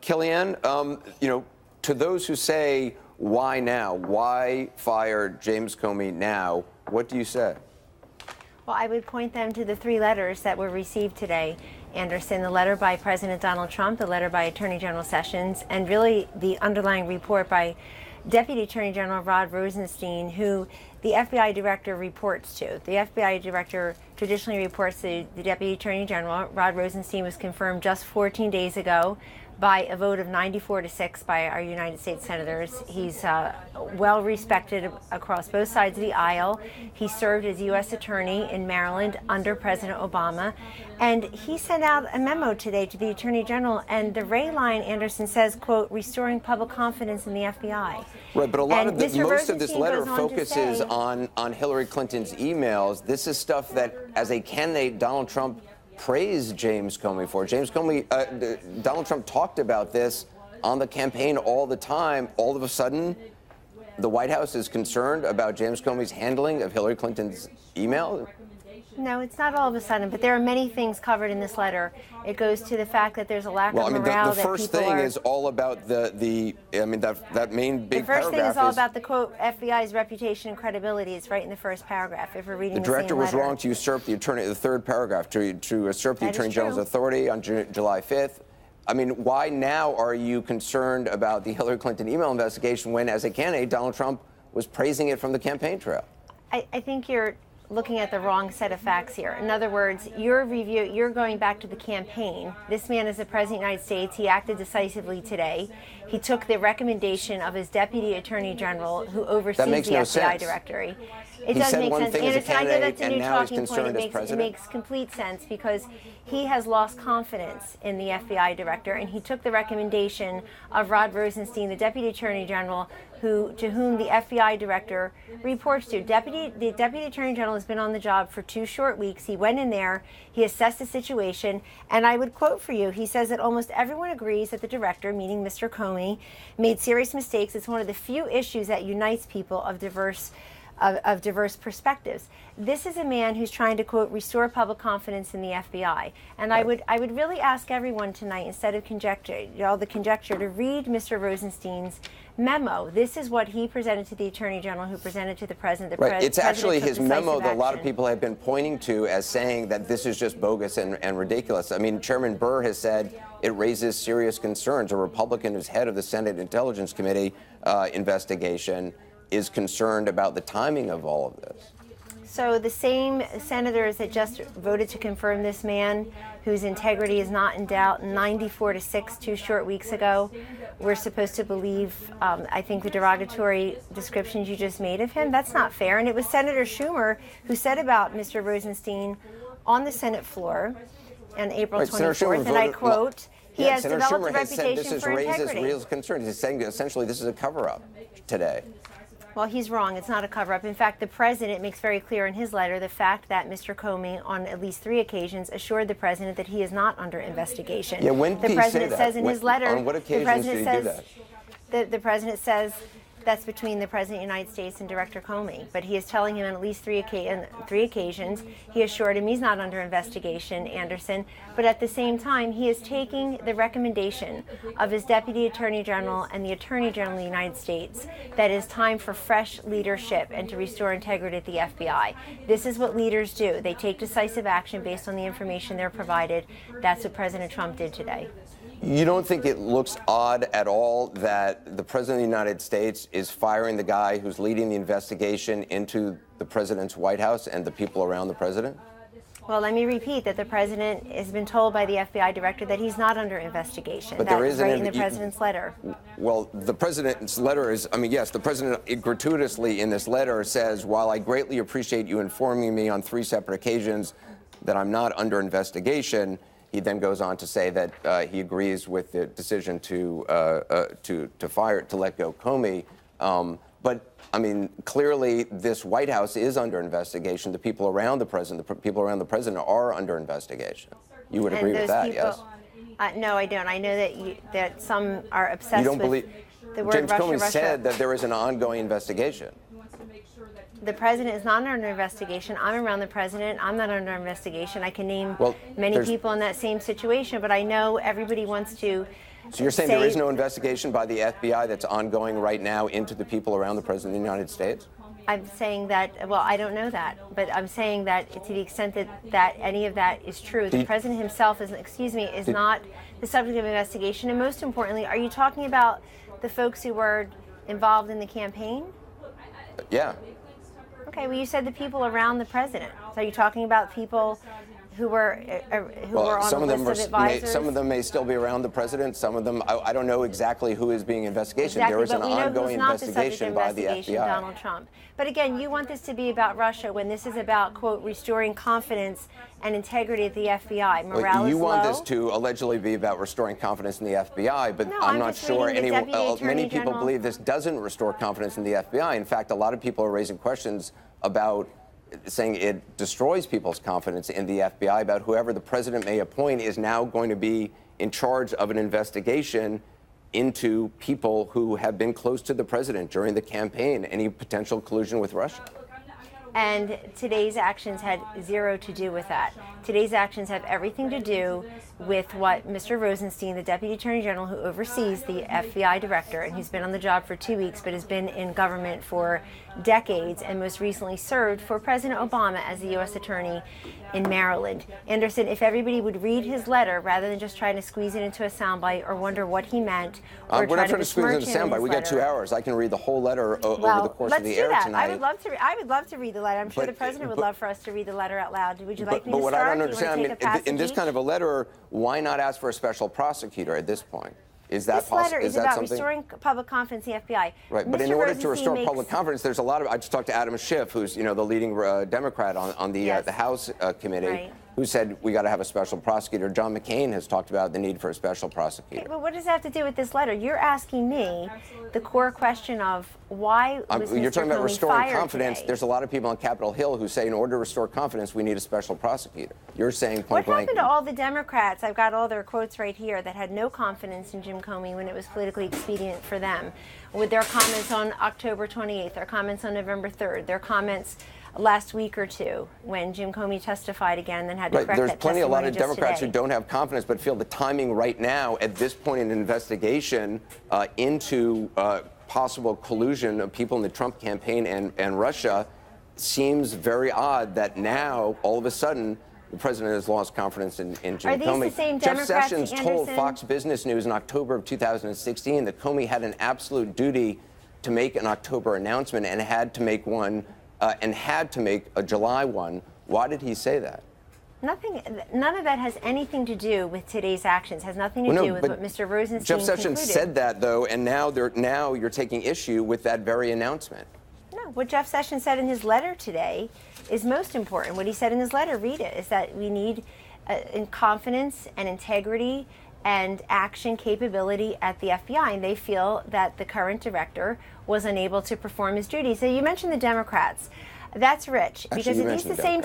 Kellyanne, to those who say, why now? Why fire James Comey now? What do you say? Well, I would point them to the 3 letters that were received today, Anderson. The letter by President Donald Trump, the letter by Attorney General Sessions, and really the underlying report by Deputy Attorney General Rod Rosenstein, who the FBI director reports to. The FBI director traditionally reports to the Deputy Attorney General. Rod Rosenstein was confirmed just 14 days ago by a vote of 94-6 by our United States senators. He's well respected across both sides of the aisle. He served as U.S. Attorney in Maryland under President Obama. And he sent out a memo today to the Attorney General, and the Ray line, Anderson says, quote, restoring public confidence in the FBI. Right, but most of this letter focuses on Hillary Clinton's emails. This is stuff that, as a candidate, Donald Trump praised James Comey for. Donald Trump talked about this on the campaign all the time. All of a sudden, the White House is concerned about James Comey's handling of Hillary Clinton's email? No, it's not all of a sudden, but there are many things covered in this letter. It goes to the fact that there's a lack of morale. The first thing is all about that main big paragraph. The first thing is all about the, quote, FBI's reputation and credibility. It's right in the first paragraph, if we're reading the same letter. The director was wrong to usurp the third paragraph, to usurp the Attorney General's authority on July 5th. I mean, why now are you concerned about the Hillary Clinton email investigation when, as a candidate, Donald Trump was praising it from the campaign trail? I think you're looking at the wrong set of facts here. In other words, you're going back to the campaign. This man is the President of the United States. He acted decisively today. He took the recommendation of his Deputy Attorney General, who oversees the FBI directory. It does make sense. Anderson, I know that's a new talking point. It makes complete sense because he has lost confidence in the FBI director, and he took the recommendation of Rod Rosenstein, the Deputy Attorney General, to whom the FBI director reports to. The Deputy Attorney General has been on the job for 2 short weeks. He went in there, he assessed the situation, and I would quote for you, he says that almost everyone agrees that the director, meaning Mr. Comey, made serious mistakes. It's one of the few issues that unites people of diverse perspectives. This is a man who's trying to, quote, restore public confidence in the FBI. And I would really ask everyone tonight, instead of all the conjecture, to read Mr. Rosenstein's memo. This is what he presented to the Attorney General, who presented to the President. It's actually his memo that a lot of people have been pointing to as saying that this is just bogus and ridiculous. I mean, Chairman Burr has said it raises serious concerns. A Republican who's head of the Senate Intelligence Committee investigation is concerned about the timing of all of this. So the same senators that just voted to confirm this man, whose integrity is not in doubt, 94-6 2 short weeks ago, we're supposed to believe, I think, the derogatory descriptions you just made of him? That's not fair. And it was Senator Schumer who said about Mr. Rosenstein on the Senate floor on April 24th, and I quote, he has developed a reputation for integrity. Raises real concerns. He's saying essentially this is a cover-up today. Well, he's wrong. It's not a cover-up. In fact, the president makes very clear in his letter the fact that Mr. Comey, on at least 3 occasions, assured the president that he is not under investigation. Yeah, when did he say that? The president says in his letter. On what occasions did he do that? The president says that's between the President of the United States and Director Comey. But he is telling him on at least 3 occasions, he assured him he's not under investigation, Anderson. But at the same time, he is taking the recommendation of his Deputy Attorney General and the Attorney General of the United States that it is time for fresh leadership and to restore integrity at the FBI. This is what leaders do. They take decisive action based on the information they're provided. That's what President Trump did today. You don't think it looks odd at all that the President of the United States is firing the guy who's leading the investigation into the President's White House and the people around the President? Well, let me repeat that the President has been told by the FBI director that he's not under investigation. But that is right in the President's letter. Well, the President's letter is, yes, the President gratuitously in this letter says, while I greatly appreciate you informing me on 3 separate occasions that I'm not under investigation, he then goes on to say that he agrees with the decision to let go Comey. But I mean, clearly, this White House is under investigation. The people around the president, are under investigation. You would agree with that, yes? No, I don't. I know that some are obsessed you don't with believe, the word James Russia. Comey said that there is an ongoing investigation. The president is not under investigation. I'm around the president. I'm not under investigation. I can name many people in that same situation, but I know everybody wants to So you're saying there is no investigation by the FBI that's ongoing right now into the people around the President of the United States? I'm saying that, well, I don't know that, but I'm saying that to the extent that any of that is true, the President himself is not the subject of investigation. And most importantly, are you talking about the folks who were involved in the campaign? Yeah. Okay, well, you said the people around the President. So are you talking about people who were on the list of advisors? Some of them may still be around the President. Some of them, I don't know exactly who is being investigated. Exactly, there is an but we know ongoing who's not investigation by the investigation, FBI. Donald Trump. But again, you want this to be about Russia when this is about, quote, restoring confidence and integrity at the FBI. Morale is you want low. this to allegedly be about restoring confidence in the FBI, but No, I'm not sure many people General. believe this doesn't restore confidence in the FBI. In fact, a lot of people are raising questions about saying it destroys people's confidence in the FBI, about whoever the president may appoint is now going to be in charge of an investigation into people who have been close to the president during the campaign, any potential collusion with Russia. And today's actions had zero to do with that. Today's actions have everything to do with what Mr. Rosenstein, the Deputy Attorney General who oversees the FBI director and who's been on the job for 2 weeks but has been in government for decades and most recently served for President Obama as the U.S. Attorney in Maryland. Anderson, if everybody would read his letter rather than just trying to squeeze it into a soundbite or wonder what he meant or we're not trying to squeeze it into a soundbite. We got letter. 2 hours. I can read the whole letter over the course of the air tonight. I would love to read the letter. I'm sure the president would love for us to read the letter out loud. Would you like me to start? But what I don't understand, in this each? kind of a letter, why not ask for a special prosecutor at this point? Is that possible? This letter is about restoring public confidence in the FBI. Right, but in order to restore public confidence, there's a lot of. I just talked to Adam Schiff, who's the leading Democrat on the House committee, right, who said we got to have a special prosecutor. John McCain has talked about the need for a special prosecutor. Okay, but what does that have to do with this letter? You're asking me the core question of why was You're Mr. talking about Comey restoring fired confidence. today? There's a lot of people on Capitol Hill who say in order to restore confidence, we need a special prosecutor. You're saying point blank. What happened to all the Democrats? I've got all their quotes right here that had no confidence in Jim Comey when it was politically expedient for them. With their comments on October 28th, their comments on November 3rd, their comments last week or two when Jim Comey testified again and then had to correct There's that plenty, a lot of testimony Democrats today. who don't have confidence but feel the timing right now at this point in an investigation into possible collusion of people in the Trump campaign and Russia seems very odd that now, all of a sudden, the president has lost confidence in Jim Comey. Are these the same Jeff Democrats, Sessions Anderson? told Fox Business News in October of 2016 that Comey had an absolute duty to make an October announcement and had to make one, and had to make a July one. Why did he say that? None of that has anything to do with today's actions. Has nothing to do with what Mr. Rosenstein Jeff Sessions concluded. said that, though, and now you're taking issue with that very announcement. No, what Jeff Sessions said in his letter today is most important. What he said in his letter, read it, is that we need confidence and integrity and action capability at the FBI, and they feel that the current director was unable to perform his duties. So you mentioned the Democrats. That's rich, because it is the same.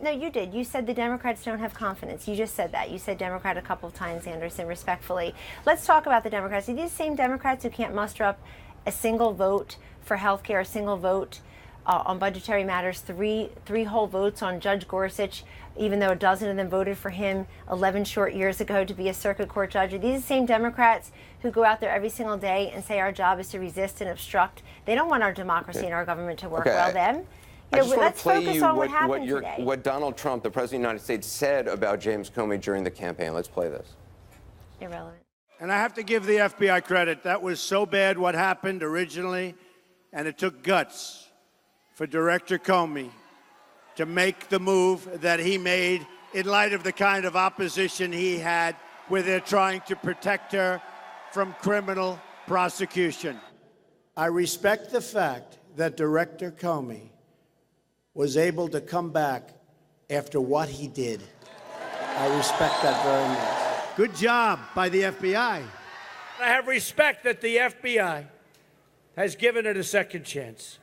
No, you did. You said the Democrats don't have confidence. You just said that. You said Democrat a couple of times, Anderson, respectfully. Let's talk about the Democrats. Are these same Democrats who can't muster up a single vote for health care, a single vote on budgetary matters, three whole votes on Judge Gorsuch, even though a dozen of them voted for him 11 short years ago to be a circuit court judge? Are these the same Democrats who go out there every single day and say our job is to resist and obstruct? They don't want our democracy and our government to work well then. I just want let's to play focus you on what happened today. what Donald Trump, the President of the United States, said about James Comey during the campaign. Let's play this. Irrelevant. And I have to give the FBI credit. That was so bad what happened originally, and it took guts for Director Comey to make the move that he made in light of the kind of opposition he had where they're trying to protect her from criminal prosecution. I respect the fact that Director Comey was able to come back after what he did. I respect that very much. Good job by the FBI. I have respect that the FBI has given it a second chance.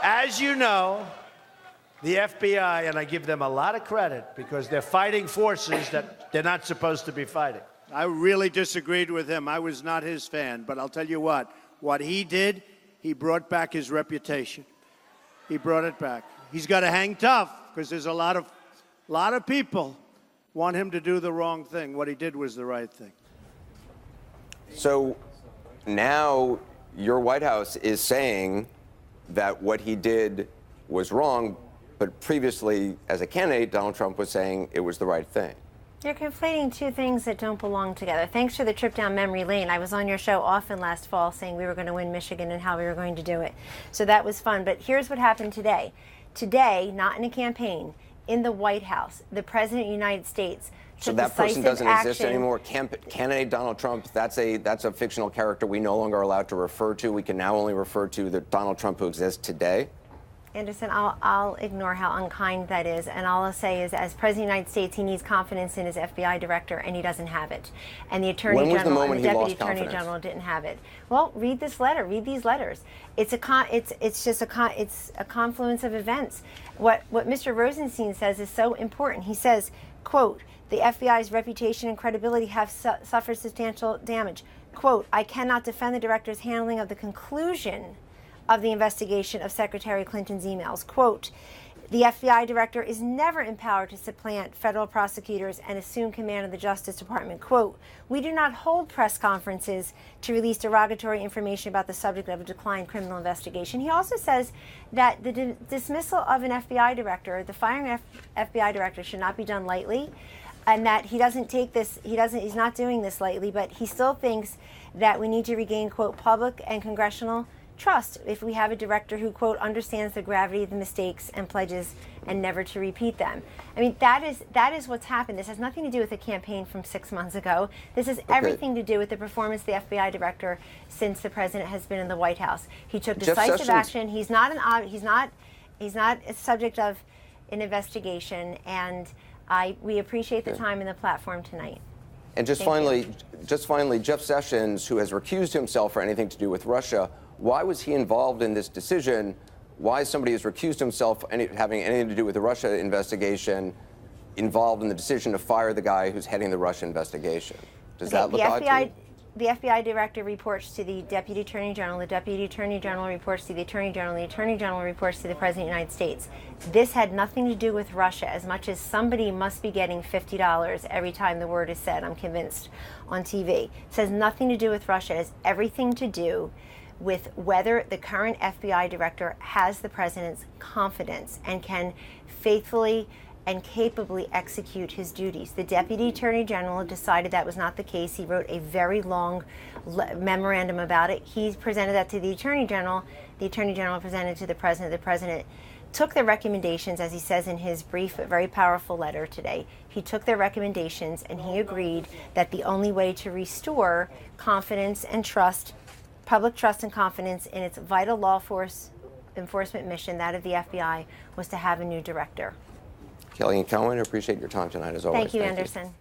As you know, the FBI, and I give them a lot of credit because they're fighting forces that they're not supposed to be fighting. I really disagreed with him. I was not his fan, but I'll tell you what he did, he brought back his reputation. He brought it back. He's got to hang tough because there's a lot of people want him to do the wrong thing. What he did was the right thing. So now your White House is saying that what he did was wrong, but previously, as a candidate, Donald Trump was saying it was the right thing. You're conflating two things that don't belong together. Thanks for the trip down memory lane. I was on your show often last fall saying we were going to win Michigan and how we were going to do it. So that was fun. But here's what happened today. Today, not in a campaign, in the White House, the President of the United States so took that person doesn't action. exist anymore. Candidate Donald Trump, that's a fictional character we no longer are allowed to refer to. We can now only refer to the Donald Trump who exists today. Anderson, I'll ignore how unkind that is, and all I'll say is, as President of the United States, he needs confidence in his FBI director, and he doesn't have it. And the Attorney General and the Deputy Attorney General didn't have it. Well, read this letter. Read these letters. It's a confluence of events. What Mr. Rosenstein says is so important. He says, quote, "The FBI's reputation and credibility have suffered substantial damage." Quote, "I cannot defend the director's handling of the conclusion of the investigation of Secretary Clinton's emails." Quote, "The FBI director is never empowered to supplant federal prosecutors and assume command of the Justice Department." Quote, "We do not hold press conferences to release derogatory information about the subject of a declined criminal investigation." He also says that the dismissal of an FBI director, the firing of FBI director, should not be done lightly, and that he doesn't take this, he's not doing this lightly, but he still thinks that we need to regain, quote, "public and congressional trust if we have a director who, quote, understands the gravity of the mistakes and pledges and never to repeat them." I mean, that is what's happened. This has nothing to do with the campaign from 6 months ago. This has everything to do with the performance of the FBI director since the president has been in the White House. He took decisive action. He's not a subject of an investigation, and we appreciate the time and the platform tonight. And just finally, Jeff Sessions, who has recused himself for anything to do with Russia, why was he involved in this decision? Why is somebody who's recused himself having anything to do with the Russia investigation involved in the decision to fire the guy who's heading the Russia investigation? Does that look odd to you? The FBI director reports to the Deputy Attorney General. The Deputy Attorney General reports to the Attorney General. The Attorney General reports to the President of the United States. This had nothing to do with Russia, as much as somebody must be getting $50 every time the word is said, I'm convinced, on TV. It has nothing to do with Russia. It has everything to do with whether the current FBI director has the president's confidence and can faithfully and capably execute his duties. The Deputy Attorney General decided that was not the case. He wrote a very long memorandum about it. He presented that to the Attorney General. The Attorney General presented it to the President. The President took the recommendations, as he says in his brief, very powerful letter today. He took their recommendations and he agreed that the only way to restore confidence and trust, public trust and confidence in its vital law enforcement mission, that of the FBI, was to have a new director. Kelly and Conway, I appreciate your time tonight as always. Thank you, Anderson.